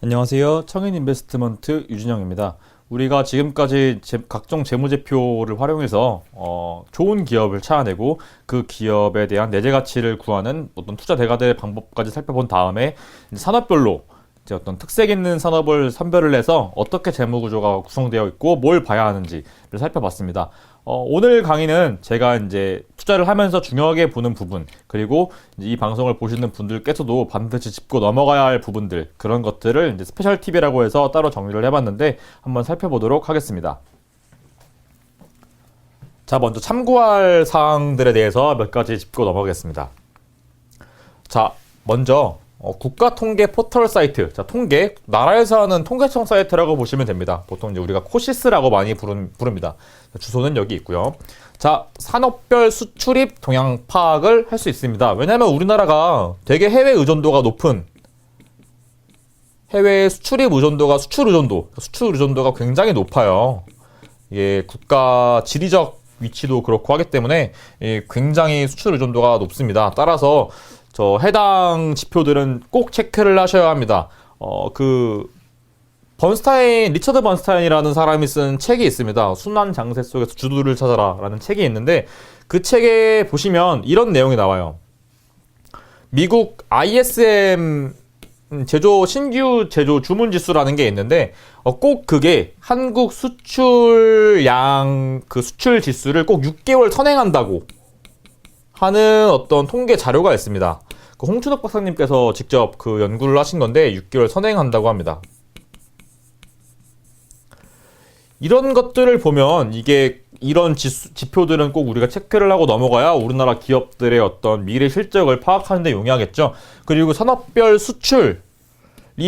안녕하세요. 청인인베스트먼트 유진영입니다. 우리가 지금까지 각종 재무제표를 활용해서 좋은 기업을 찾아내고 그 기업에 대한 내재 가치를 구하는 어떤 투자 대가들의 방법까지 살펴본 다음에 이제 산업별로 이제 어떤 특색 있는 산업을 선별을 해서 어떻게 재무 구조가 구성되어 있고 뭘 봐야 하는지를 살펴봤습니다. 오늘 강의는 제가 이제 투자를 하면서 중요하게 보는 부분, 그리고 이제 이 방송을 보시는 분들께서도 반드시 짚고 넘어가야 할 부분들, 그런 것들을 이제 스페셜 팁이라고 해서 따로 정리를 해봤는데 한번 살펴보도록 하겠습니다. 자, 먼저 참고할 사항들에 대해서 몇 가지 짚고 넘어가겠습니다. 자, 먼저 국가통계 포털 사이트, 자, 통계, 나라에서 하는 통계청 사이트라고 보시면 됩니다. 보통 이제 우리가 코시스라고 많이 부릅니다. 주소는 여기 있고요. 자, 산업별 수출입 동향 파악을 할 수 있습니다. 왜냐하면 우리나라가 되게 해외 의존도가 높은, 해외 수출 의존도가 굉장히 높아요. 이게 국가 지리적 위치도 그렇고 하기 때문에 굉장히 수출 의존도가 높습니다. 따라서 해당 지표들은 꼭 체크를 하셔야 합니다. 리처드 번스타인이라는 사람이 쓴 책이 있습니다. 순환 장세 속에서 주도를 찾아라 라는 책이 있는데, 그 책에 보시면 이런 내용이 나와요. 미국 ISM 신규 제조 주문 지수라는 게 있는데, 꼭 그게 한국 수출 지수를 꼭 6개월 선행한다고 하는 어떤 통계 자료가 있습니다. 홍춘욱 박사님께서 직접 그 연구를 하신 건데 6개월 선행한다고 합니다. 이런 것들을 보면 이런 지표들은 꼭 우리가 체크를 하고 넘어가야 우리나라 기업들의 어떤 미래 실적을 파악하는 데 용이하겠죠. 그리고 산업별 수출이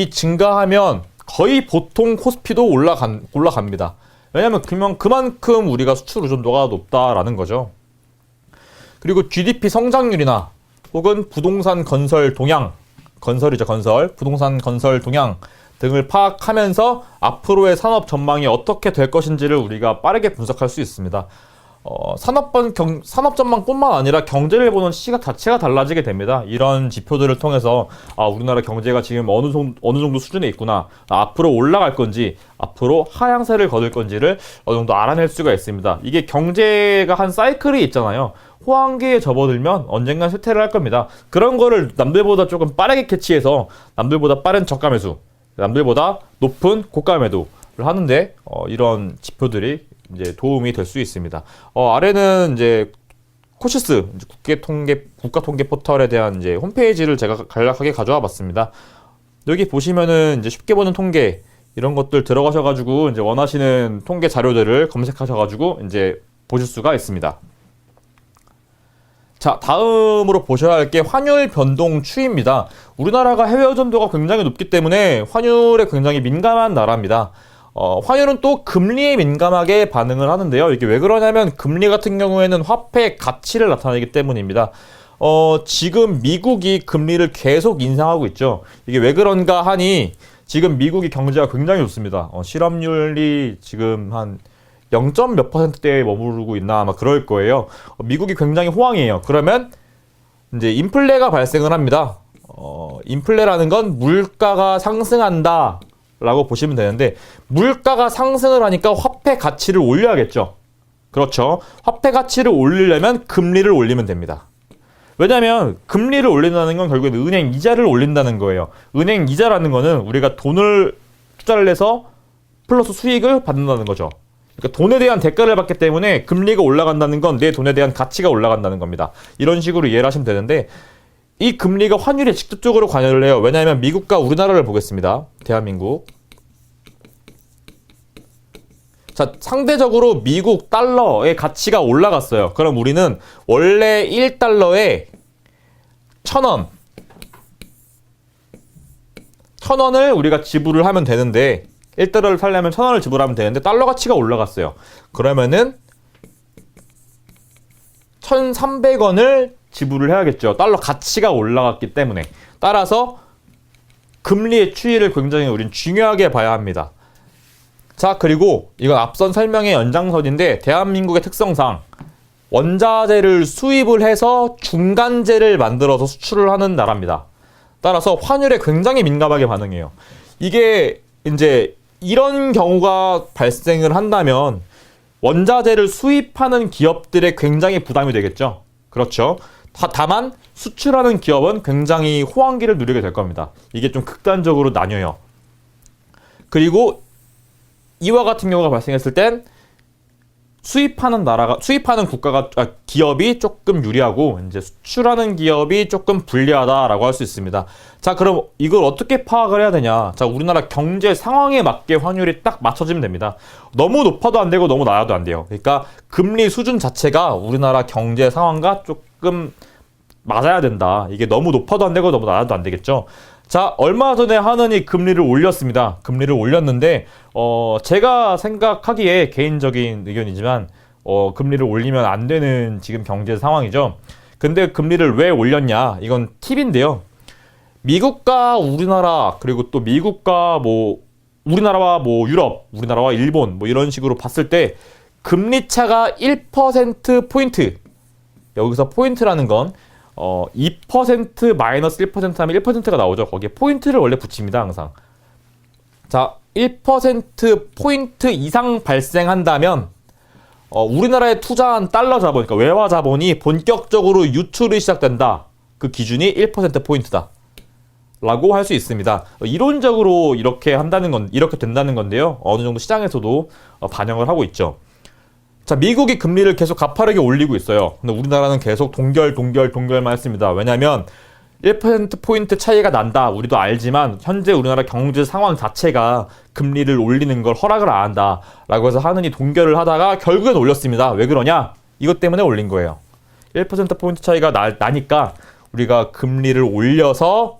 증가하면 거의 보통 코스피도 올라갑니다. 왜냐하면 그만큼 우리가 수출 의존도가 높다라는 거죠. 그리고 GDP 성장률이나 혹은 부동산 건설 동향, 부동산 건설 동향 등을 파악하면서 앞으로의 산업 전망이 어떻게 될 것인지를 우리가 빠르게 분석할 수 있습니다. 산업 전망뿐만 아니라 경제를 보는 시각 자체가 달라지게 됩니다. 이런 지표들을 통해서 우리나라 경제가 지금 어느 정도 수준에 있구나, 앞으로 올라갈 건지 앞으로 하향세를 거둘 건지를 어느 정도 알아낼 수가 있습니다. 이게 경제가 한 사이클이 있잖아요. 호황기에 접어들면 언젠간 쇠퇴를 할 겁니다. 그런 거를 남들보다 조금 빠르게 캐치해서 남들보다 빠른 저가 매수, 남들보다 높은 고가 매도를 하는데 이런 지표들이 이제 도움이 될 수 있습니다. 아래는 이제 코시스 국가통계 포털에 대한 이제 홈페이지를 제가 간략하게 가져와 봤습니다. 여기 보시면은 이제 쉽게 보는 통계, 이런 것들 들어가셔가지고 이제 원하시는 통계 자료들을 검색하셔가지고 이제 보실 수가 있습니다. 자, 다음으로 보셔야 할 게 환율 변동 추이입니다. 우리나라가 해외 의존도가 굉장히 높기 때문에 환율에 굉장히 민감한 나라입니다. 환율은 또 금리에 민감하게 반응을 하는데요. 이게 왜 그러냐면 금리 같은 경우에는 화폐 가치를 나타내기 때문입니다. 지금 미국이 금리를 계속 인상하고 있죠. 이게 왜 그런가 하니 지금 미국이 경제가 굉장히 좋습니다. 실업률이 지금 한 0. 몇 %대에 머무르고 있나 아마 그럴 거예요. 미국이 굉장히 호황이에요. 그러면 이제 인플레가 발생을 합니다. 인플레라는 건 물가가 상승한다 라고 보시면 되는데, 물가가 상승을 하니까 화폐 가치를 올려야겠죠. 그렇죠. 화폐 가치를 올리려면 금리를 올리면 됩니다. 왜냐하면 금리를 올린다는 건 결국엔 은행 이자를 올린다는 거예요. 은행 이자라는 거는 우리가 돈을 투자를 해서 플러스 수익을 받는다는 거죠. 그러니까 돈에 대한 대가를 받기 때문에 금리가 올라간다는 건 내 돈에 대한 가치가 올라간다는 겁니다. 이런 식으로 이해를 하시면 되는데, 이 금리가 환율에 직접적으로 관여를 해요. 왜냐하면 미국과 우리나라를 보겠습니다. 대한민국. 자, 상대적으로 미국 달러의 가치가 올라갔어요. 그럼 우리는 원래 1달러에 1,000원, 1,000원을 우리가 지불을 하면 되는데, 1달러를 살려면 1,000원을 지불하면 되는데 달러 가치가 올라갔어요. 그러면은 1,300원을 지불을 해야겠죠. 달러 가치가 올라갔기 때문에. 따라서 금리의 추이를 굉장히 우린 중요하게 봐야 합니다. 자, 그리고 이건 앞선 설명의 연장선인데, 대한민국의 특성상 원자재를 수입을 해서 중간재를 만들어서 수출을 하는 나라입니다. 따라서 환율에 굉장히 민감하게 반응해요. 이게 이제 이런 경우가 발생을 한다면 원자재를 수입하는 기업들의 굉장히 부담이 되겠죠. 그렇죠. 다만 수출하는 기업은 굉장히 호황기를 누리게 될 겁니다. 이게 좀 극단적으로 나뉘어요. 그리고 이와 같은 경우가 발생했을 땐 수입하는 기업이 조금 유리하고 이제 수출하는 기업이 조금 불리하다라고 할 수 있습니다. 자, 그럼 이걸 어떻게 파악을 해야 되냐? 자, 우리나라 경제 상황에 맞게 환율이 딱 맞춰지면 됩니다. 너무 높아도 안 되고 너무 낮아도 안 돼요. 그러니까 금리 수준 자체가 우리나라 경제 상황과 조금 맞아야 된다. 이게 너무 높아도 안 되고 너무 낮아도 안 되겠죠. 자, 얼마 전에 하느니 금리를 올렸습니다. 금리를 올렸는데 제가 생각하기에 개인적인 의견이지만 금리를 올리면 안 되는 지금 경제 상황이죠. 근데 금리를 왜 올렸냐? 이건 팁인데요. 미국과 우리나라, 그리고 또 미국과 우리나라와 유럽, 우리나라와 일본 이런 식으로 봤을 때 금리 차가 1%포인트. 여기서 포인트라는 건 2% 마이너스 1% 하면 1%가 나오죠. 거기에 포인트를 원래 붙입니다, 항상. 자, 1%포인트 이상 발생한다면 우리나라에 투자한 달러 자본, 그러니까 외화 자본이 본격적으로 유출이 시작된다. 그 기준이 1%포인트다. 라고 할 수 있습니다. 이론적으로 이렇게 된다는 건데요. 어느 정도 시장에서도 반영을 하고 있죠. 자, 미국이 금리를 계속 가파르게 올리고 있어요. 근데 우리나라는 계속 동결만 했습니다. 왜냐면 1%포인트 차이가 난다. 우리도 알지만 현재 우리나라 경제 상황 자체가 금리를 올리는 걸 허락을 안 한다. 라고 해서 하느니 동결을 하다가 결국엔 올렸습니다. 왜 그러냐? 이것 때문에 올린 거예요. 1%포인트 차이가 나니까 우리가 금리를 올려서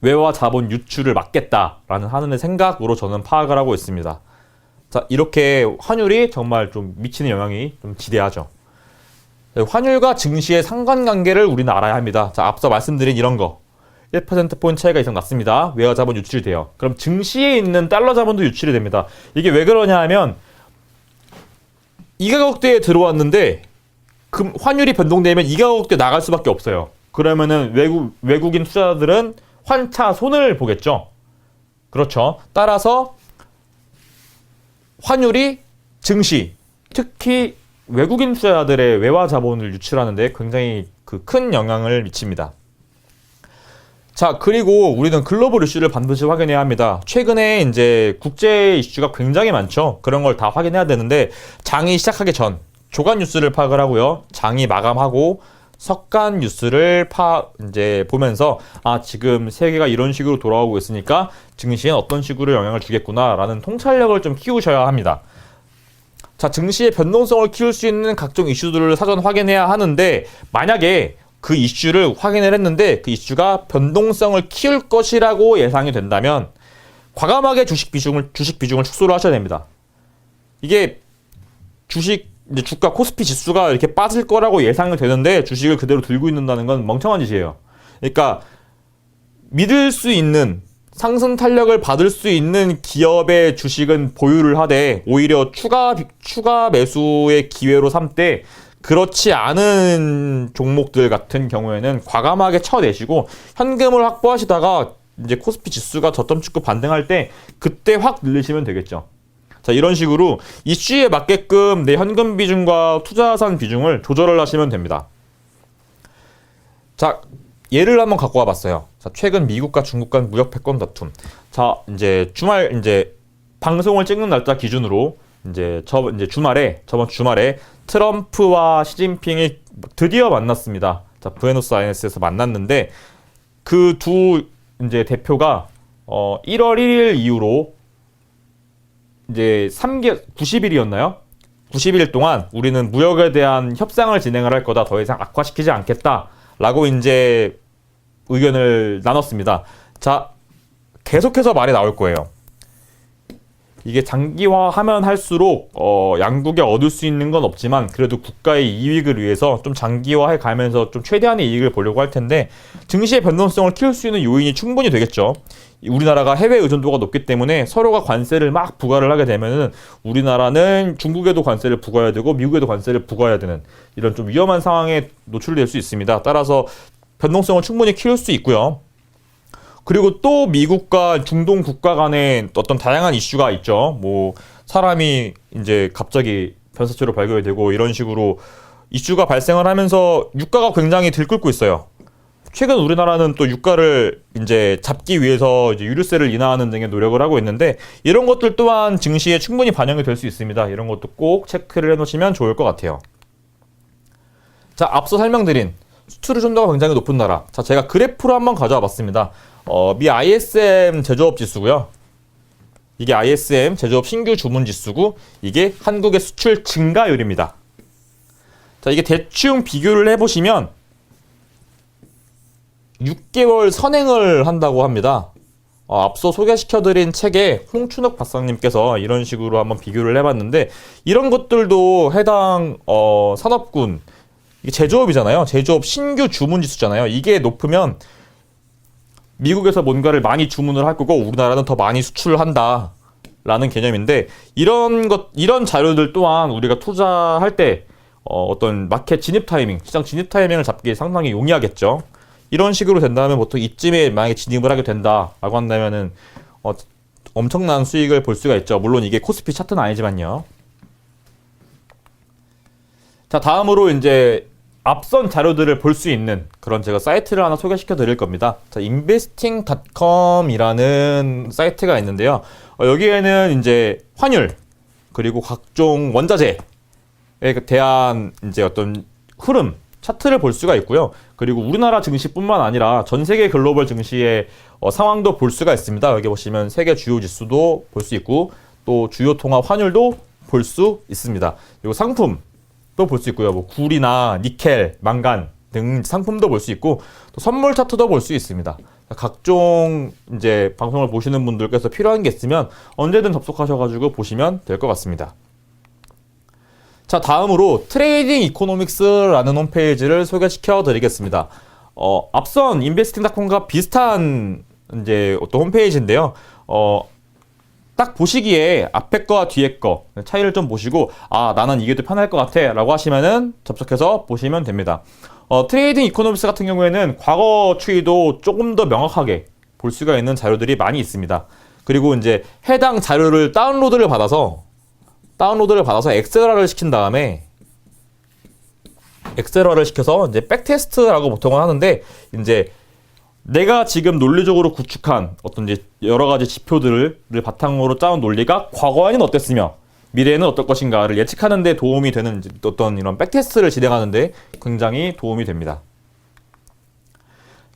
외화 자본 유출을 막겠다라는 하느니 생각으로 저는 파악을 하고 있습니다. 자, 이렇게 환율이 정말 좀 미치는 영향이 좀 지대하죠. 환율과 증시의 상관관계를 우리는 알아야 합니다. 자, 앞서 말씀드린 이런 거. 1%포인트 차이가 이상 났습니다. 외화 자본 유출이 돼요. 그럼 증시에 있는 달러 자본도 유출이 됩니다. 이게 왜 그러냐 하면 이 가격대에 들어왔는데 환율이 변동되면 이 가격대에 나갈 수밖에 없어요. 그러면은 외국인 투자자들은 환차 손을 보겠죠. 그렇죠. 따라서 환율이 증시, 특히 외국인 투자자들의 외화 자본을 유출하는데 굉장히 큰 영향을 미칩니다. 자, 그리고 우리는 글로벌 이슈를 반드시 확인해야 합니다. 최근에 이제 국제 이슈가 굉장히 많죠. 그런 걸 다 확인해야 되는데 장이 시작하기 전 조간 뉴스를 파악을 하고요. 장이 마감하고 석간 뉴스를 이제 보면서 지금 세계가 이런 식으로 돌아오고 있으니까 증시엔 어떤 식으로 영향을 주겠구나라는 통찰력을 좀 키우셔야 합니다. 자, 증시의 변동성을 키울 수 있는 각종 이슈들을 사전 확인해야 하는데 만약에 그 이슈를 확인을 했는데 그 이슈가 변동성을 키울 것이라고 예상이 된다면 과감하게 주식 비중을 축소를 하셔야 됩니다. 이게 이제 주가 코스피 지수가 이렇게 빠질 거라고 예상이 되는데 주식을 그대로 들고 있는다는 건 멍청한 짓이에요. 그러니까 믿을 수 있는 상승 탄력을 받을 수 있는 기업의 주식은 보유를 하되 오히려 추가 매수의 기회로 삼되 그렇지 않은 종목들 같은 경우에는 과감하게 쳐내시고 현금을 확보하시다가 이제 코스피 지수가 저점 찍고 반등할 때 그때 확 늘리시면 되겠죠. 자, 이런 식으로 이슈에 맞게끔 내 현금 비중과 투자자산 비중을 조절을 하시면 됩니다. 자, 예를 한번 갖고 와봤어요. 자, 최근 미국과 중국 간 무역 패권 다툼. 자, 이제 방송을 찍는 날짜 기준으로 저번 주말에 트럼프와 시진핑이 드디어 만났습니다. 자, 부에노스아이레스에서 만났는데 그 두 이제 대표가 1월 1일 이후로 이제 90일이었나요? 90일 동안 우리는 무역에 대한 협상을 진행을 할 거다. 더 이상 악화시키지 않겠다라고 이제 의견을 나눴습니다. 자, 계속해서 말이 나올 거예요. 이게 장기화하면 할수록 양국에 얻을 수 있는 건 없지만 그래도 국가의 이익을 위해서 좀 장기화해 가면서 좀 최대한의 이익을 보려고 할 텐데 증시의 변동성을 키울 수 있는 요인이 충분히 되겠죠. 우리나라가 해외 의존도가 높기 때문에 서로가 관세를 막 부과를 하게 되면은 우리나라는 중국에도 관세를 부과해야 되고 미국에도 관세를 부과해야 되는 이런 좀 위험한 상황에 노출될 수 있습니다. 따라서 변동성을 충분히 키울 수 있고요. 그리고 또 미국과 중동 국가 간에 어떤 다양한 이슈가 있죠. 뭐 사람이 이제 갑자기 변사체로 발견이 되고 이런 식으로 이슈가 발생을 하면서 유가가 굉장히 들끓고 있어요. 최근 우리나라는 또 유가를 이제 잡기 위해서 이제 유류세를 인하하는 등의 노력을 하고 있는데 이런 것들 또한 증시에 충분히 반영이 될 수 있습니다. 이런 것도 꼭 체크를 해놓으시면 좋을 것 같아요. 자, 앞서 설명드린 수출 의존도가 굉장히 높은 나라. 자, 제가 그래프로 한번 가져와 봤습니다. 미 ISM 제조업 지수고요. 이게 ISM 제조업 신규 주문 지수고 이게 한국의 수출 증가율입니다. 자, 이게 대충 비교를 해보시면 6개월 선행을 한다고 합니다. 앞서 소개시켜드린 책에 홍춘욱 박사님께서 이런 식으로 한번 비교를 해봤는데 이런 것들도 해당 산업군 이게 제조업이잖아요. 제조업 신규 주문 지수잖아요. 이게 높으면 미국에서 뭔가를 많이 주문을 할 거고 우리나라는 더 많이 수출을 한다 라는 개념인데 이런 자료들 또한 우리가 투자할 때 어떤 마켓 진입 타이밍, 시장 진입 타이밍을 잡기 상당히 용이하겠죠. 이런 식으로 된다면 보통 이쯤에 만약에 진입을 하게 된다라고 한다면은 엄청난 수익을 볼 수가 있죠. 물론 이게 코스피 차트는 아니지만요. 자, 다음으로 이제 앞선 자료들을 볼 수 있는 그런 제가 사이트를 하나 소개시켜 드릴 겁니다. 자, investing.com이라는 사이트가 있는데요. 여기에는 이제 환율 그리고 각종 원자재에 대한 이제 어떤 흐름 차트를 볼 수가 있고요. 그리고 우리나라 증시뿐만 아니라 전 세계 글로벌 증시의 상황도 볼 수가 있습니다. 여기 보시면 세계 주요 지수도 볼 수 있고 또 주요 통합 환율도 볼 수 있습니다. 그리고 상품도 볼 수 있고요. 뭐 굴이나 니켈, 망간 등 상품도 볼 수 있고 또 선물 차트도 볼 수 있습니다. 각종 이제 방송을 보시는 분들께서 필요한 게 있으면 언제든 접속하셔가지고 보시면 될 것 같습니다. 자, 다음으로 트레이딩 이코노믹스라는 홈페이지를 소개시켜 드리겠습니다. 앞선 인베스팅닷컴과 비슷한 이제 어떤 홈페이지인데요. 딱 보시기에 앞에 거와 뒤에 거 차이를 좀 보시고 나는 이게 더 편할 것 같아 라고 하시면은 접속해서 보시면 됩니다. 트레이딩 이코노믹스 같은 경우에는 과거 추이도 조금 더 명확하게 볼 수가 있는 자료들이 많이 있습니다. 그리고 이제 해당 자료를 다운로드를 받아서 엑셀화를 시킨 다음에 엑셀화를 시켜서 이제 백테스트라고 보통은 하는데 이제 내가 지금 논리적으로 구축한 어떤 이제 여러 가지 지표들을 바탕으로 짜온 논리가 과거에는 어땠으며 미래에는 어떨 것인가를 예측하는 데 도움이 되는 어떤 이런 백테스트를 진행하는 데 굉장히 도움이 됩니다.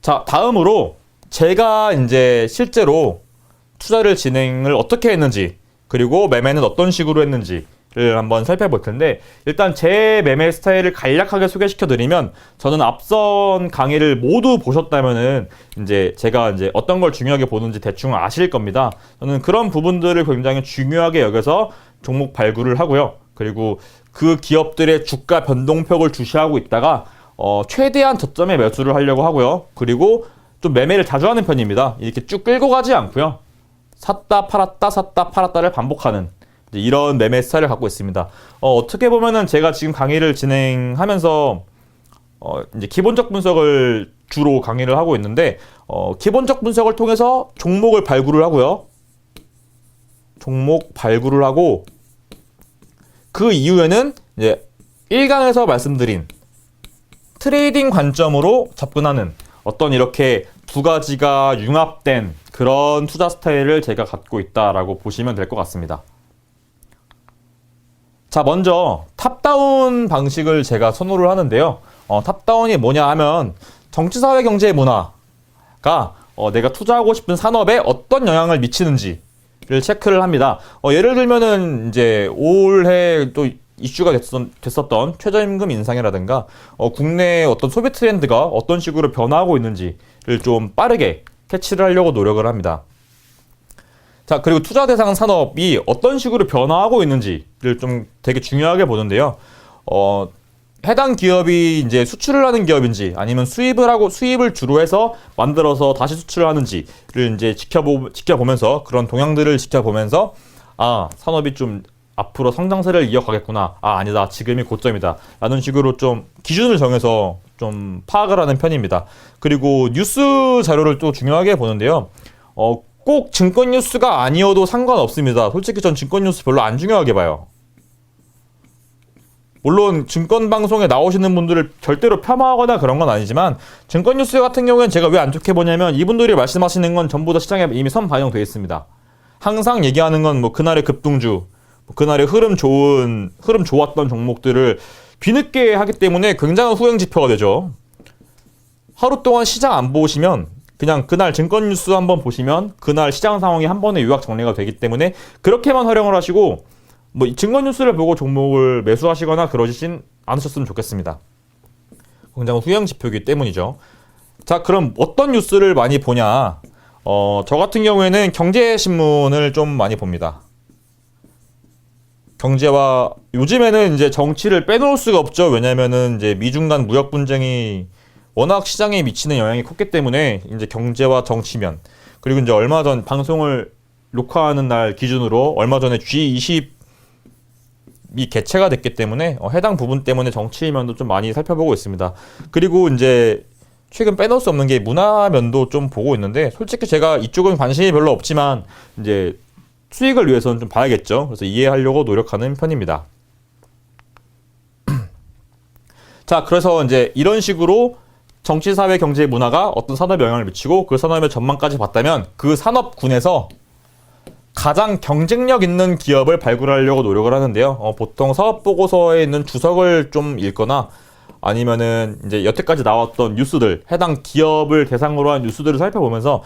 자, 다음으로 제가 이제 실제로 투자를 진행을 어떻게 했는지 그리고 매매는 어떤 식으로 했는지를 한번 살펴볼 텐데 일단 제 매매 스타일을 간략하게 소개시켜 드리면 저는 앞선 강의를 모두 보셨다면은 이제 제가 이제 어떤 걸 중요하게 보는지 대충 아실 겁니다. 저는 그런 부분들을 굉장히 중요하게 여겨서 종목 발굴을 하고요. 그리고 그 기업들의 주가 변동폭을 주시하고 있다가 최대한 저점에 매수를 하려고 하고요. 그리고 좀 매매를 자주 하는 편입니다. 이렇게 쭉 끌고 가지 않고요. 샀다 팔았다를 반복하는 이런 매매 스타일을 갖고 있습니다. 어떻게 보면은 제가 지금 강의를 진행하면서 이제 기본적 분석을 주로 강의를 하고 있는데 기본적 분석을 통해서 종목을 발굴을 하고요. 종목 발굴을 하고 그 이후에는 이제 1강에서 말씀드린 트레이딩 관점으로 접근하는 어떤 이렇게 두 가지가 융합된 그런 투자 스타일을 제가 갖고 있다라고 보시면 될 것 같습니다. 자, 먼저 탑다운 방식을 제가 선호를 하는데요. 탑다운이 뭐냐 하면 정치, 사회, 경제, 문화가 내가 투자하고 싶은 산업에 어떤 영향을 미치는지를 체크를 합니다. 예를 들면은 이제 올해 또 이슈가 됐었던 최저임금 인상이라든가 국내 어떤 소비 트렌드가 어떤 식으로 변화하고 있는지를 좀 빠르게 캐치를 하려고 노력을 합니다. 자, 그리고 투자 대상 산업이 어떤 식으로 변화하고 있는지를 좀 되게 중요하게 보는데요. 해당 기업이 이제 수출을 하는 기업인지 아니면 수입을 주로 해서 만들어서 다시 수출을 하는지를 이제 지켜보면서 그런 동향들을 지켜보면서 산업이 좀 앞으로 성장세를 이어가겠구나. 아니다. 지금이 고점이다. 라는 식으로 좀 기준을 정해서 좀 파악을 하는 편입니다. 그리고 뉴스 자료를 또 중요하게 보는데요. 꼭 증권 뉴스가 아니어도 상관없습니다. 솔직히 전 증권 뉴스 별로 안 중요하게 봐요. 물론 증권 방송에 나오시는 분들을 절대로 폄하하거나 그런 건 아니지만 증권 뉴스 같은 경우에는 제가 왜 안 좋게 보냐면 이분들이 말씀하시는 건 전부 다 시장에 이미 선반영되어 있습니다. 항상 얘기하는 건 뭐 그날의 급등주, 그날의 흐름 좋았던 종목들을 뒤늦게 하기 때문에 굉장한 후행 지표가 되죠. 하루 동안 시장 안 보시면 그냥 그날 증권 뉴스 한번 보시면 그날 시장 상황이 한 번에 요약 정리가 되기 때문에 그렇게만 활용을 하시고 뭐 증권 뉴스를 보고 종목을 매수하시거나 그러진 않으셨으면 좋겠습니다. 굉장히 후행 지표이기 때문이죠. 자, 그럼 어떤 뉴스를 많이 보냐? 저 같은 경우에는 경제신문을 좀 많이 봅니다. 경제와 요즘에는 이제 정치를 빼놓을 수가 없죠. 왜냐면은 이제 미중 간 무역 분쟁이 워낙 시장에 미치는 영향이 컸기 때문에 이제 경제와 정치면 그리고 이제 얼마 전 방송을 녹화하는 날 기준으로 얼마 전에 G20이 개최가 됐기 때문에 해당 부분 때문에 정치면도 좀 많이 살펴보고 있습니다. 그리고 이제 최근 빼놓을 수 없는 게 문화면도 좀 보고 있는데 솔직히 제가 이쪽은 관심이 별로 없지만 이제 수익을 위해서는 좀 봐야겠죠. 그래서 이해하려고 노력하는 편입니다. 자, 그래서 이제 이런 식으로 정치, 사회, 경제, 문화가 어떤 산업에 영향을 미치고 그 산업의 전망까지 봤다면 그 산업군에서 가장 경쟁력 있는 기업을 발굴하려고 노력을 하는데요. 보통 사업보고서에 있는 주석을 좀 읽거나 아니면은 이제 여태까지 나왔던 뉴스들, 해당 기업을 대상으로 한 뉴스들을 살펴보면서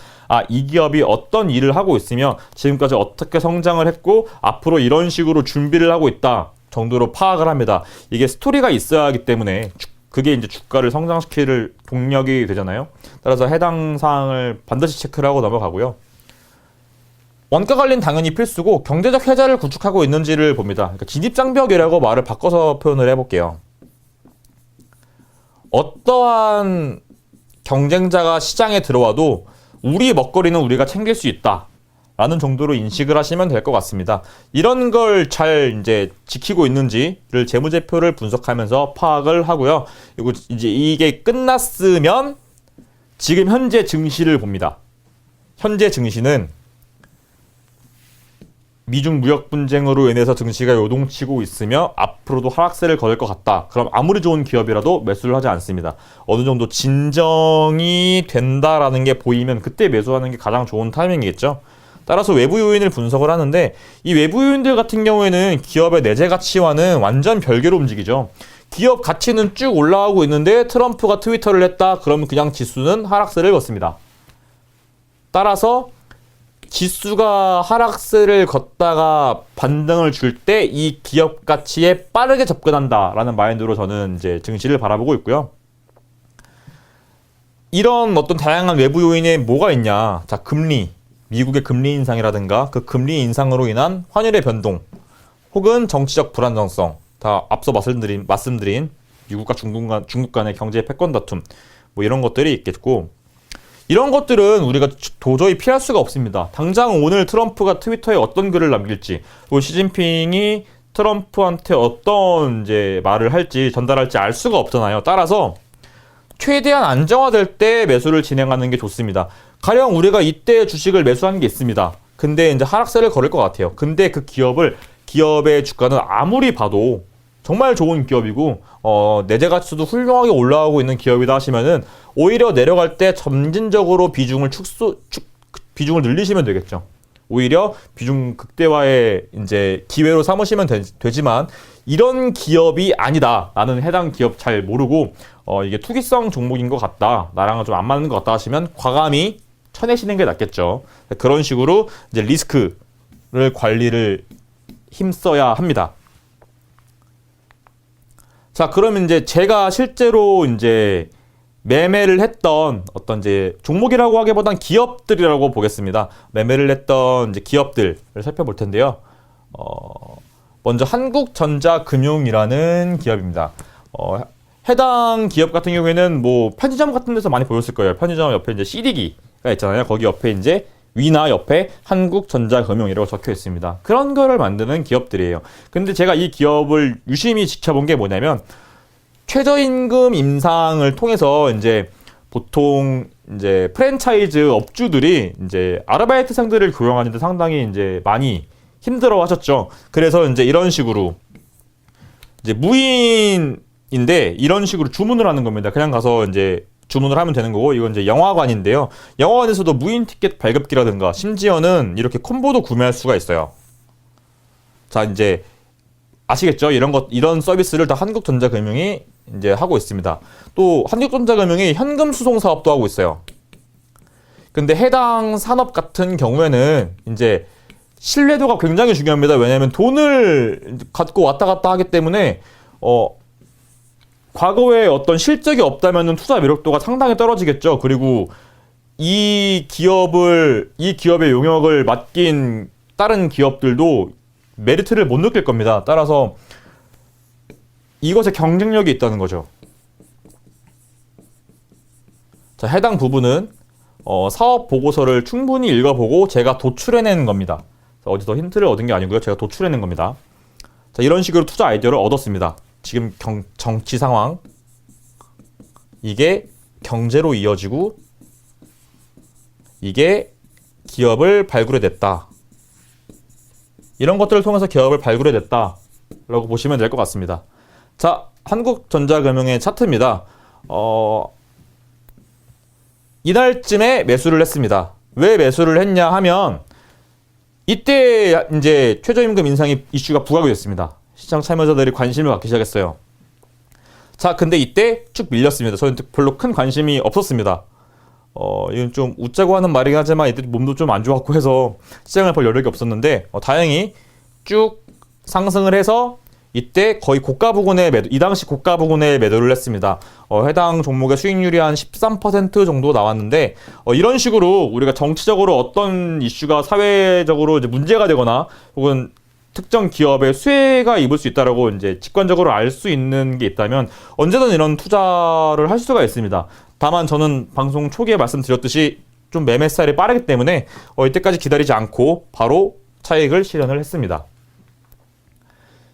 이 기업이 어떤 일을 하고 있으며 지금까지 어떻게 성장을 했고 앞으로 이런 식으로 준비를 하고 있다 정도로 파악을 합니다. 이게 스토리가 있어야 하기 때문에 그게 이제 주가를 성장시킬 동력이 되잖아요. 따라서 해당 사항을 반드시 체크를 하고 넘어가고요. 원가 관리는 당연히 필수고 경제적 혜자를 구축하고 있는지를 봅니다. 그러니까 진입장벽이라고 말을 바꿔서 표현을 해볼게요. 어떠한 경쟁자가 시장에 들어와도 우리 먹거리는 우리가 챙길 수 있다 라는 정도로 인식을 하시면 될 것 같습니다. 이런 걸 잘 이제 지키고 있는지를 재무제표를 분석하면서 파악을 하고요. 그리고 이제 이게 끝났으면 지금 현재 증시를 봅니다. 현재 증시는 미중 무역 분쟁으로 인해서 증시가 요동치고 있으며 앞으로도 하락세를 거둘 것 같다. 그럼 아무리 좋은 기업이라도 매수를 하지 않습니다. 어느 정도 진정이 된다라는 게 보이면 그때 매수하는 게 가장 좋은 타이밍이겠죠. 따라서 외부 요인을 분석을 하는데 이 외부 요인들 같은 경우에는 기업의 내재 가치와는 완전 별개로 움직이죠. 기업 가치는 쭉 올라가고 있는데 트럼프가 트위터를 했다. 그러면 그냥 지수는 하락세를 걷습니다. 따라서 지수가 하락세를 걷다가 반등을 줄 때 이 기업 가치에 빠르게 접근한다라는 마인드로 저는 이제 증시를 바라보고 있고요. 이런 어떤 다양한 외부 요인에 뭐가 있냐? 자, 금리, 미국의 금리 인상이라든가 그 금리 인상으로 인한 환율의 변동, 혹은 정치적 불안정성, 다 앞서 말씀드린 미국과 중국 간의 경제 패권 다툼, 뭐 이런 것들이 있겠고. 이런 것들은 우리가 도저히 피할 수가 없습니다. 당장 오늘 트럼프가 트위터에 어떤 글을 남길지, 시진핑이 트럼프한테 어떤 이제 말을 할지 전달할지 알 수가 없잖아요. 따라서 최대한 안정화될 때 매수를 진행하는 게 좋습니다. 가령 우리가 이때 주식을 매수한 게 있습니다. 근데 이제 하락세를 걸을 것 같아요. 근데 그 기업의 주가는 아무리 봐도 정말 좋은 기업이고 내재 가치도 훌륭하게 올라가고 있는 기업이다 하시면은 오히려 내려갈 때 점진적으로 비중을 늘리시면 되겠죠. 오히려 비중 극대화의 이제 기회로 삼으시면 되지만 이런 기업이 아니다. 나는 해당 기업 잘 모르고 이게 투기성 종목인 것 같다. 나랑은 좀 안 맞는 것 같다 하시면 과감히 쳐내시는 게 낫겠죠. 그런 식으로 이제 리스크를 관리를 힘써야 합니다. 자, 그러면 이제 제가 실제로 이제 매매를 했던 어떤 이제 종목이라고 하기보단 기업들이라고 보겠습니다. 매매를 했던 이제 기업들을 살펴볼 텐데요. 먼저 한국전자금융이라는 기업입니다. 해당 기업 같은 경우에는 뭐 편의점 같은 데서 많이 보였을 거예요. 편의점 옆에 이제 CD기가 있잖아요. 거기 옆에 이제 위나 옆에 한국전자금융이라고 적혀 있습니다. 그런 거를 만드는 기업들이에요. 근데 제가 이 기업을 유심히 지켜본 게 뭐냐면 최저임금 인상을 통해서 이제 보통 이제 프랜차이즈 업주들이 이제 아르바이트생들을 고용하는데 상당히 이제 많이 힘들어 하셨죠. 그래서 이제 이런 식으로 이제 무인인데 이런 식으로 주문을 하는 겁니다. 그냥 가서 이제 주문을 하면 되는 거고, 이건 이제 영화관인데요. 영화관에서도 무인 티켓 발급기라든가 심지어는 이렇게 콤보도 구매할 수가 있어요. 자, 이제 아시겠죠? 이런 서비스를 다 한국전자금융이 이제 하고 있습니다. 또 한국전자금융이 현금 수송 사업도 하고 있어요. 근데 해당 산업 같은 경우에는 이제 신뢰도가 굉장히 중요합니다. 왜냐하면 돈을 갖고 왔다 갔다 하기 때문에 과거에 어떤 실적이 없다면 투자 매력도가 상당히 떨어지겠죠. 그리고 이 기업의 용역을 맡긴 다른 기업들도 메리트를 못 느낄 겁니다. 따라서 이것에 경쟁력이 있다는 거죠. 자, 해당 부분은 사업 보고서를 충분히 읽어보고 제가 도출해낸 겁니다. 어디서 힌트를 얻은 게 아니고요. 제가 도출해낸 겁니다. 자, 이런 식으로 투자 아이디어를 얻었습니다. 지금 정치 상황, 이게 경제로 이어지고 이게 기업을 발굴해냈다. 이런 것들을 통해서 기업을 발굴해냈다 라고 보시면 될 것 같습니다. 자, 한국전자금융의 차트입니다. 이날쯤에 매수를 했습니다. 왜 매수를 했냐 하면 이때 이제 최저임금 인상이 이슈가 부각이 됐습니다. 시장 참여자들이 관심을 갖기 시작했어요. 자, 근데 이때 쭉 밀렸습니다. 저는 별로 큰 관심이 없었습니다. 이건 좀 웃자고 하는 말이긴 하지만 이때 몸도 좀 안 좋았고 해서 시장을 볼 여력이 없었는데 다행히 쭉 상승을 해서 이때 거의 고가 부근에 이 당시 고가 부근에 매도를 했습니다. 해당 종목의 수익률이 한 13% 정도 나왔는데 이런 식으로 우리가 정치적으로 어떤 이슈가 사회적으로 이제 문제가 되거나 혹은 특정 기업의 수혜가 입을 수 있다라고 이제 직관적으로 알 수 있는 게 있다면 언제든 이런 투자를 할 수가 있습니다. 다만 저는 방송 초기에 말씀드렸듯이 좀 매매 스타일이 빠르기 때문에 이때까지 기다리지 않고 바로 차익을 실현을 했습니다.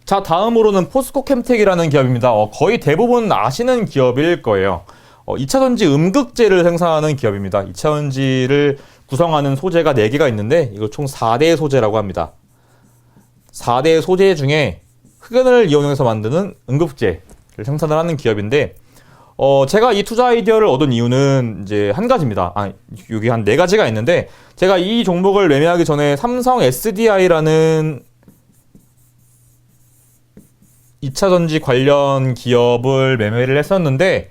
자, 다음으로는 포스코캠텍이라는 기업입니다. 거의 대부분 아시는 기업일 거예요. 2차전지 음극재를 생산하는 기업입니다. 2차전지를 구성하는 소재가 4개가 있는데 이거 총 4대 소재라고 합니다. 4대 소재 중에 흑연을 이용해서 만드는 음극재를 생산을 하는 기업인데 제가 이 투자 아이디어를 얻은 이유는 이제 한 가지입니다. 여기 한 4가지가 있는데 제가 이 종목을 매매하기 전에 삼성 SDI라는 2차전지 관련 기업을 매매를 했었는데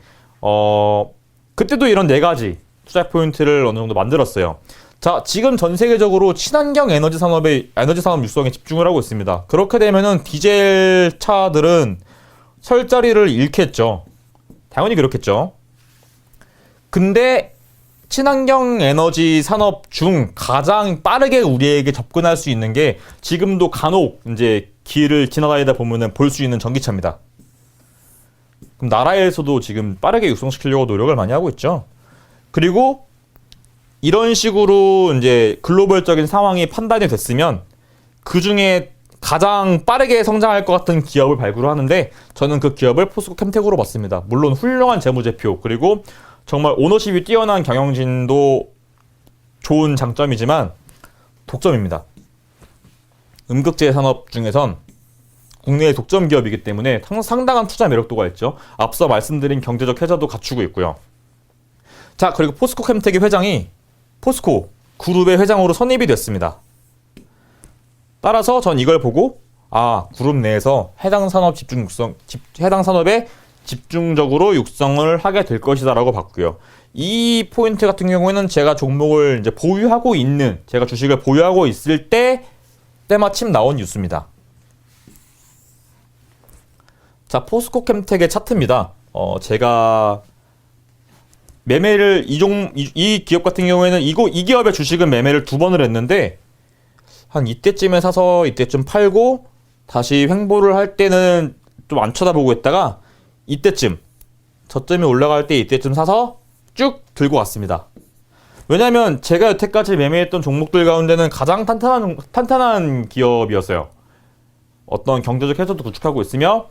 그때도 이런 4가지 투자 포인트를 어느 정도 만들었어요. 자, 지금 전 세계적으로 친환경 에너지 산업 육성에 집중을 하고 있습니다. 그렇게 되면은 디젤 차들은 설 자리를 잃겠죠. 당연히 그렇겠죠. 근데 친환경 에너지 산업 중 가장 빠르게 우리에게 접근할 수 있는 게 지금도 간혹 이제 길을 지나다니다 보면은 볼 수 있는 전기차입니다. 그럼 나라에서도 지금 빠르게 육성시키려고 노력을 많이 하고 있죠. 그리고 이런 식으로 이제 글로벌적인 상황이 판단이 됐으면 그 중에 가장 빠르게 성장할 것 같은 기업을 발굴을 하는데 저는 그 기업을 포스코캠텍으로 봤습니다. 물론 훌륭한 재무제표 그리고 정말 오너십이 뛰어난 경영진도 좋은 장점이지만 독점입니다. 음극재 산업 중에선 국내의 독점 기업이기 때문에 상당한 투자 매력도가 있죠. 앞서 말씀드린 경제적 혜자도 갖추고 있고요. 자, 그리고 포스코캠텍의 회장이 포스코 그룹의 회장으로 선임이 됐습니다. 따라서 전 이걸 보고 그룹 내에서 해당 산업에 집중적으로 육성을 하게 될 것이다라고 봤고요. 이 포인트 같은 경우에는 제가 종목을 이제 제가 주식을 보유하고 있을 때 때마침 나온 뉴스입니다. 자, 포스코캠텍의 차트입니다. 제가 매매를 이 기업 같은 경우에는 이 기업의 주식은 매매를 2번을 했는데 한 이때쯤에 사서 이때쯤 팔고 다시 횡보를 할 때는 좀 안 쳐다보고 있다가 이때쯤 저점이 올라갈 때 이때쯤 사서 쭉 들고 왔습니다. 왜냐면 제가 여태까지 매매했던 종목들 가운데는 가장 탄탄한 기업이었어요. 어떤 경제적 해소도 구축하고 있으며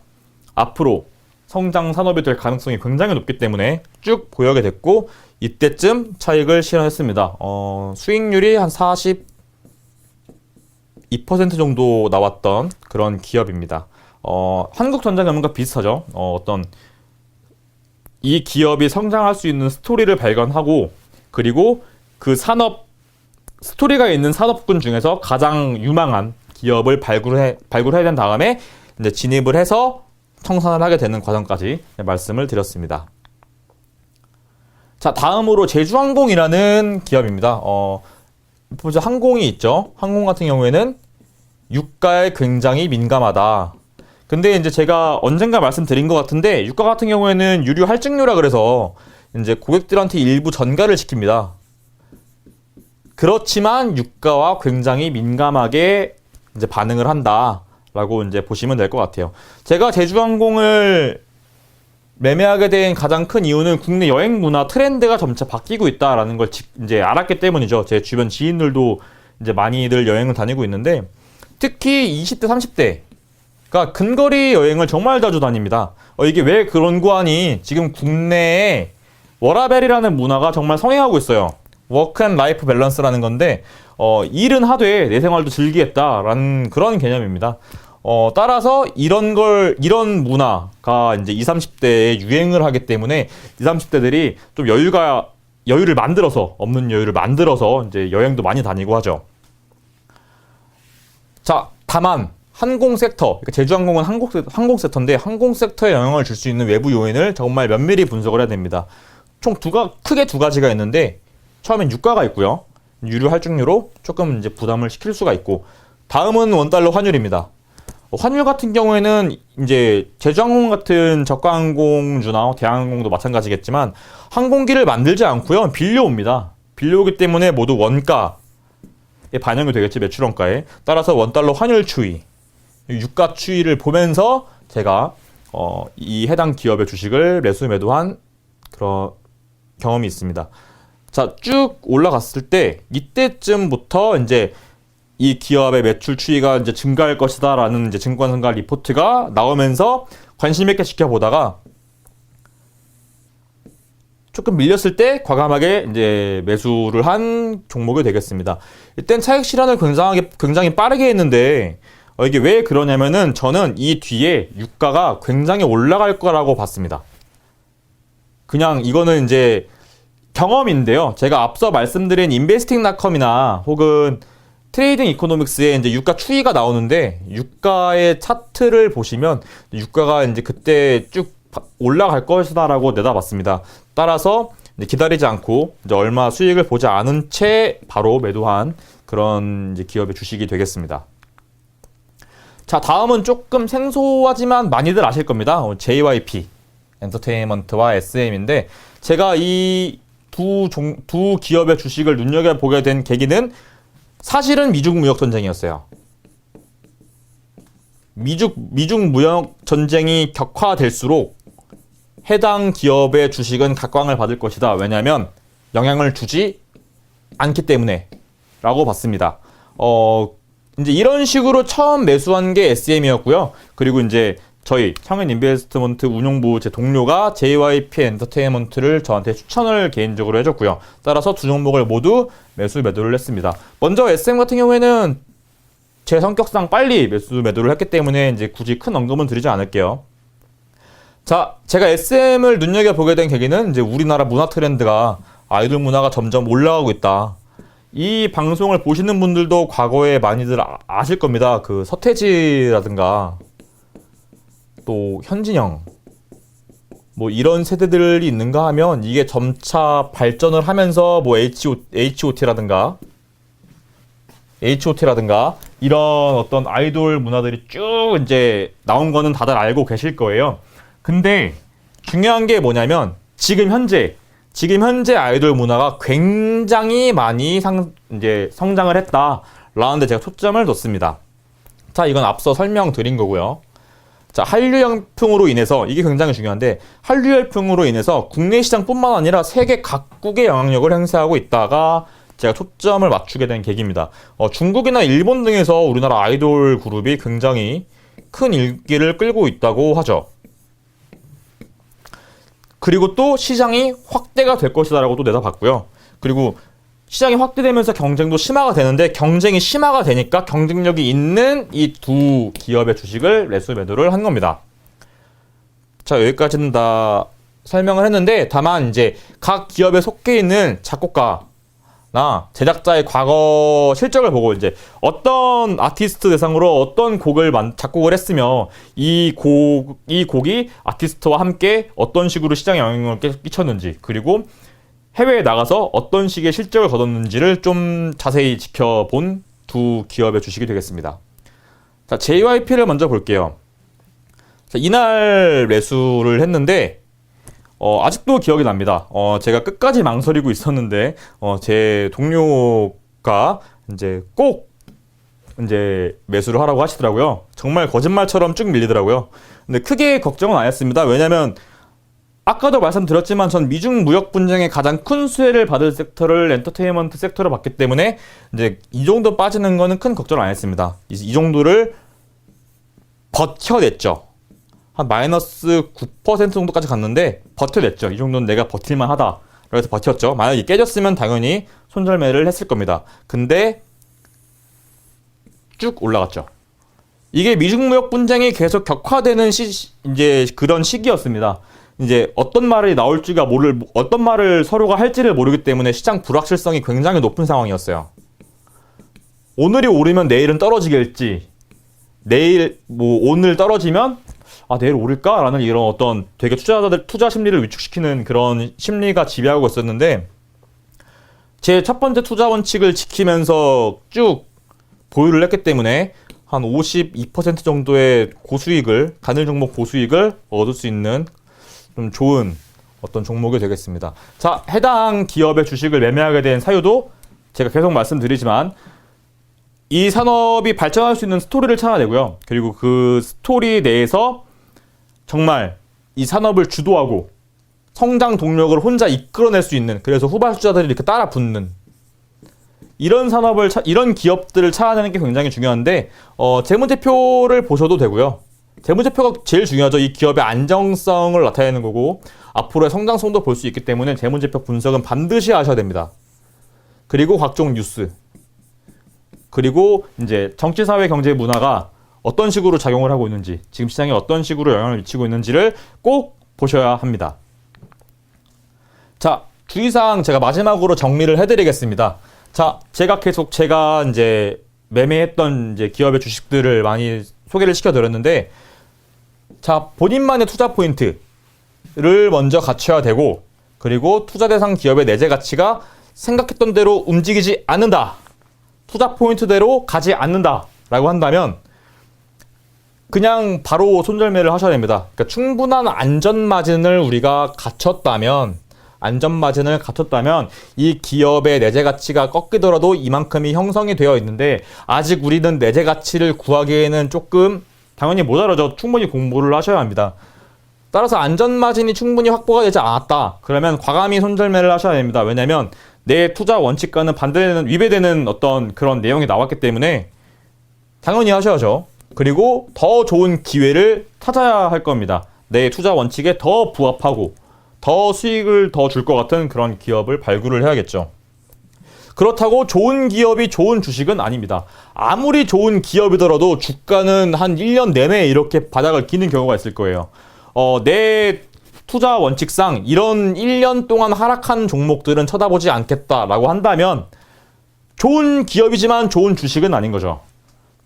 앞으로 성장 산업이 될 가능성이 굉장히 높기 때문에 쭉 보유하게 됐고 이때쯤 차익을 실현했습니다. 수익률이 한 42% 정도 나왔던 그런 기업입니다. 한국전자금융과 비슷하죠. 어떤 이 기업이 성장할 수 있는 스토리를 발견하고 그리고 그 산업 스토리가 있는 산업군 중에서 가장 유망한 기업을 발굴해야 된 다음에 이제 진입을 해서 청산을 하게 되는 과정까지 말씀을 드렸습니다. 자, 다음으로 제주항공이라는 기업입니다. 보자, 항공이 있죠. 항공 같은 경우에는 유가에 굉장히 민감하다. 근데 이제 제가 언젠가 말씀드린 것 같은데 유가 같은 경우에는 유류 할증료라 그래서 이제 고객들한테 일부 전가를 시킵니다. 그렇지만 유가와 굉장히 민감하게 이제 반응을 한다라고 이제 보시면 될 것 같아요. 제가 제주항공을 매매하게 된 가장 큰 이유는 국내 여행 문화 트렌드가 점차 바뀌고 있다라는 걸 이제 알았기 때문이죠. 제 주변 지인들도 이제 많이들 여행을 다니고 있는데 특히 20대, 30대가 근거리 여행을 정말 자주 다닙니다. 이게 왜 그런 거 하니 지금 국내에 워라밸이라는 문화가 정말 성행하고 있어요. 워크 앤 라이프 밸런스라는 건데 일은 하되 내 생활도 즐기겠다라는 그런 개념입니다. 따라서 이런 문화가 이제 20, 30대에 유행을 하기 때문에 20, 30대들이 좀 여유를 만들어서, 없는 여유를 만들어서 이제 여행도 많이 다니고 하죠. 자, 다만, 항공 섹터, 그러니까 제주항공은 항공 섹터인데, 항공 섹터에 영향을 줄 수 있는 외부 요인을 정말 면밀히 분석을 해야 됩니다. 총 크게 두 가지가 있는데, 처음엔 유가가 있고요. 유류 할증료로 조금 이제 부담을 시킬 수가 있고, 다음은 원달러 환율입니다. 환율 같은 경우에는 이제 제주항공 같은 저가항공주나 대한항공도 마찬가지겠지만 항공기를 만들지 않고요. 빌려옵니다. 빌려오기 때문에 모두 원가에 반영이 되겠지, 매출 원가에. 따라서 원달러 환율 추이, 유가 추이를 보면서 제가 이 해당 기업의 주식을 매도한 그런 경험이 있습니다. 자, 쭉 올라갔을 때 이때쯤부터 이제 이 기업의 매출 추이가 이제 증가할 것이다라는 이제 증권성과 리포트가 나오면서 관심 있게 지켜보다가 조금 밀렸을 때 과감하게 이제 매수를 한 종목이 되겠습니다. 이땐 차익 실현을 굉장히 빠르게 했는데 이게 왜 그러냐면은 저는 이 뒤에 유가가 굉장히 올라갈 거라고 봤습니다. 그냥 이거는 이제 경험인데요. 제가 앞서 말씀드린 인베스팅닷컴이나 혹은 트레이딩 이코노믹스에 이제 유가 추이가 나오는데 유가의 차트를 보시면 유가가 이제 그때 쭉 올라갈 것이다라고 내다봤습니다. 따라서 이제 기다리지 않고 이제 얼마 수익을 보지 않은 채 바로 매도한 그런 이제 기업의 주식이 되겠습니다. 자, 다음은 조금 생소하지만 많이들 아실 겁니다. JYP 엔터테인먼트와 SM인데 제가 이 두 기업의 주식을 눈여겨보게 된 계기는 사실은 미중 무역 전쟁이었어요. 미중 무역 전쟁이 격화될수록 해당 기업의 주식은 각광을 받을 것이다. 왜냐하면 영향을 주지 않기 때문에 라고 봤습니다. 이제 이런 식으로 처음 매수한 게 SM이었고요. 그리고 이제 저희 창현 인베스트먼트 운용부 제 동료가 JYP 엔터테인먼트를 저한테 추천을 개인적으로 해줬고요. 따라서 두 종목을 모두 매도를 했습니다. 먼저 SM 같은 경우에는 제 성격상 빨리 매도를 했기 때문에 이제 굳이 큰 언급은 드리지 않을게요. 자, 제가 SM을 눈여겨보게 된 계기는 이제 우리나라 문화 트렌드가 아이돌 문화가 점점 올라가고 있다. 이 방송을 보시는 분들도 과거에 많이들 아실 겁니다. 그 서태지라든가 또 현진영 뭐 이런 세대들이 있는가 하면 이게 점차 발전을 하면서 뭐 H.O.T라든가 이런 어떤 아이돌 문화들이 쭉 이제 나온 거는 다들 알고 계실 거예요. 근데 중요한 게 뭐냐면 지금 현재 아이돌 문화가 굉장히 많이 이제 성장을 했다라는 데 제가 초점을 뒀습니다. 자, 이건 앞서 설명드린 거고요. 자, 한류 열풍으로 인해서 이게 굉장히 중요한데 한류 열풍으로 인해서 국내 시장뿐만 아니라 세계 각국의 영향력을 행사하고 있다가 제가 초점을 맞추게 된 계기입니다. 중국이나 일본 등에서 우리나라 아이돌 그룹이 굉장히 큰 인기를 끌고 있다고 하죠. 그리고 또 시장이 확대가 될 것이다라고 또 내다봤고요. 그리고 시장이 확대되면서 경쟁도 심화가 되는데 경쟁이 심화가 되니까 경쟁력이 있는 이 두 기업의 주식을 매수 매도를 한 겁니다. 자, 여기까지는 다 설명을 했는데 다만 이제 각 기업에 속해 있는 작곡가나 제작자의 과거 실적을 보고 이제 어떤 아티스트 대상으로 어떤 곡을 작곡을 했으며 이 곡이 아티스트와 함께 어떤 식으로 시장에 영향을 끼쳤는지 그리고 해외에 나가서 어떤 식의 실적을 거뒀는지를 좀 자세히 지켜본 두 기업의 주식이 되겠습니다. 자, JYP를 먼저 볼게요. 자, 이날 매수를 했는데 아직도 기억이 납니다. 제가 끝까지 망설이고 있었는데 제 동료가 이제 꼭 이제 매수를 하라고 하시더라고요. 정말 거짓말처럼 쭉 밀리더라고요. 근데 크게 걱정은 안 했습니다. 왜냐면 아까도 말씀드렸지만 전 미중 무역 분쟁의 가장 큰 수혜를 받을 섹터를 엔터테인먼트 섹터로 봤기 때문에 이제 이 정도 빠지는 거는 큰 걱정을 안 했습니다. 이 정도를 버텨냈죠. 한 마이너스 9% 정도까지 갔는데 버텨냈죠. 이 정도는 내가 버틸만 하다. 그래서 버텼죠. 만약에 깨졌으면 당연히 손절매를 했을 겁니다. 근데 쭉 올라갔죠. 이게 미중 무역 분쟁이 계속 격화되는 이제 그런 시기였습니다. 이제 어떤 말이 나올지가 어떤 말을 서로가 할지를 모르기 때문에 시장 불확실성이 굉장히 높은 상황이었어요. 오늘이 오르면 내일은 떨어지겠지. 오늘 떨어지면 내일 오를까? 라는 이런 어떤 되게 투자 심리를 위축시키는 그런 심리가 지배하고 있었는데 제 첫 번째 투자 원칙을 지키면서 쭉 보유를 했기 때문에 한 52% 정도의 단일 종목 고수익을 얻을 수 있는 좀 좋은 어떤 종목이 되겠습니다. 자, 해당 기업의 주식을 매매하게 된 사유도 제가 계속 말씀드리지만 이 산업이 발전할 수 있는 스토리를 찾아내고요. 그리고 그 스토리 내에서 정말 이 산업을 주도하고 성장 동력을 혼자 이끌어낼 수 있는, 그래서 후발주자들이 이렇게 따라 붙는 이런 기업들을 찾아내는 게 굉장히 중요한데 재무제표를 보셔도 되고요. 재무제표가 제일 중요하죠. 이 기업의 안정성을 나타내는 거고 앞으로의 성장성도 볼 수 있기 때문에 재무제표 분석은 반드시 하셔야 됩니다. 그리고 각종 뉴스, 그리고 이제 정치, 사회, 경제, 문화가 어떤 식으로 작용을 하고 있는지, 지금 시장에 어떤 식으로 영향을 미치고 있는지를 꼭 보셔야 합니다. 자, 주의사항 제가 마지막으로 정리를 해드리겠습니다. 자, 제가 이제 매매했던 이제 기업의 주식들을 많이 소개를 시켜드렸는데, 자, 본인만의 투자 포인트를 먼저 갖춰야 되고, 그리고 투자 대상 기업의 내재 가치가 생각했던 대로 움직이지 않는다, 투자 포인트대로 가지 않는다 라고 한다면 그냥 바로 손절매를 하셔야 됩니다. 그러니까 충분한 안전마진을 우리가 갖췄다면 이 기업의 내재 가치가 꺾이더라도 이만큼이 형성이 되어 있는데 아직 우리는 내재 가치를 구하기에는 조금 당연히 모자라죠. 충분히 공부를 하셔야 합니다. 따라서 안전마진이 충분히 확보가 되지 않았다, 그러면 과감히 손절매를 하셔야 됩니다. 왜냐면 내 투자 원칙과는 위배되는 어떤 그런 내용이 나왔기 때문에 당연히 하셔야죠. 그리고 더 좋은 기회를 찾아야 할 겁니다. 내 투자 원칙에 더 부합하고 더 수익을 더 줄 것 같은 그런 기업을 발굴을 해야겠죠. 그렇다고 좋은 기업이 좋은 주식은 아닙니다. 아무리 좋은 기업이더라도 주가는 한 1년 내내 이렇게 바닥을 기는 경우가 있을 거예요. 내 투자 원칙상 이런 1년 동안 하락한 종목들은 쳐다보지 않겠다라고 한다면 좋은 기업이지만 좋은 주식은 아닌 거죠.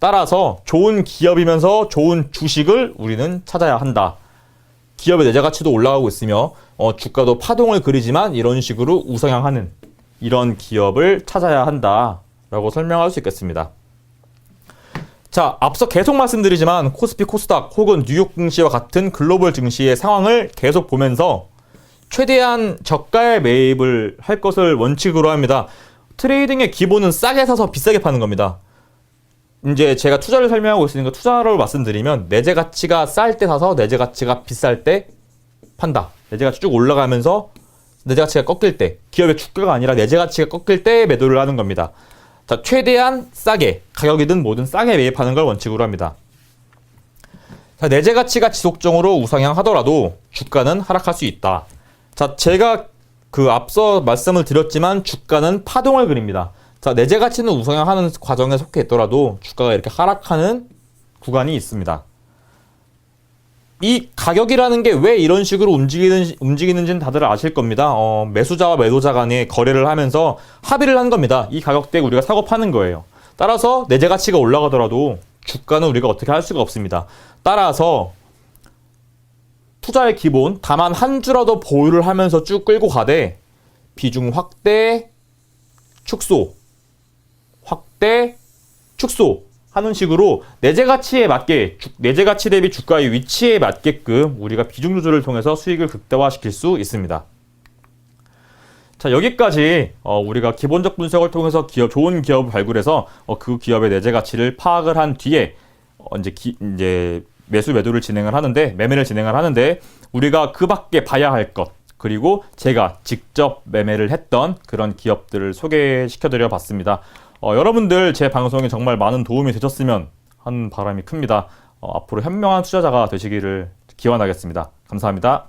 따라서 좋은 기업이면서 좋은 주식을 우리는 찾아야 한다. 기업의 내재 가치도 올라가고 있으며 주가도 파동을 그리지만 이런 식으로 우상향하는 이런 기업을 찾아야 한다라고 설명할 수 있겠습니다. 자, 앞서 계속 말씀드리지만 코스피, 코스닥 혹은 뉴욕 증시와 같은 글로벌 증시의 상황을 계속 보면서 최대한 저가의 매입을 할 것을 원칙으로 합니다. 트레이딩의 기본은 싸게 사서 비싸게 파는 겁니다. 이제 제가 투자를 설명하고 있으니까 투자로 말씀드리면 내재 가치가 쌀 때 사서 내재 가치가 비쌀 때 판다. 내재 가치 쭉 올라가면서 내재 가치가 꺾일 때, 기업의 주가가 아니라 내재 가치가 꺾일 때 매도를 하는 겁니다. 자, 최대한 싸게, 가격이든 뭐든 싸게 매입하는 걸 원칙으로 합니다. 자, 내재 가치가 지속적으로 우상향하더라도 주가는 하락할 수 있다. 자, 제가 앞서 말씀을 드렸지만 주가는 파동을 그립니다. 자, 내재 가치는 우상향하는 과정에 속해 있더라도 주가가 이렇게 하락하는 구간이 있습니다. 이 가격이라는 게 왜 이런 식으로 움직이는지는 다들 아실 겁니다. 매수자와 매도자 간에 거래를 하면서 합의를 한 겁니다. 이 가격대에 우리가 사고 파는 거예요. 따라서 내재 가치가 올라가더라도 주가는 우리가 어떻게 할 수가 없습니다. 따라서 투자의 기본, 다만 한 주라도 보유를 하면서 쭉 끌고 가되 비중 확대, 축소, 확대, 축소 하는 식으로 내재 가치에 맞게, 내재 가치 대비 주가의 위치에 맞게끔 우리가 비중 조절을 통해서 수익을 극대화시킬 수 있습니다. 자, 여기까지 우리가 기본적 분석을 통해서 좋은 기업을 발굴해서 그 기업의 내재 가치를 파악을 한 뒤에 이제 매수 매도를 진행을 하는데, 매매를 진행을 하는데 우리가 그 밖에 봐야 할 것, 그리고 제가 직접 매매를 했던 그런 기업들을 소개시켜 드려 봤습니다. 여러분들 제 방송에 정말 많은 도움이 되셨으면 하는 바람이 큽니다. 앞으로 현명한 투자자가 되시기를 기원하겠습니다. 감사합니다.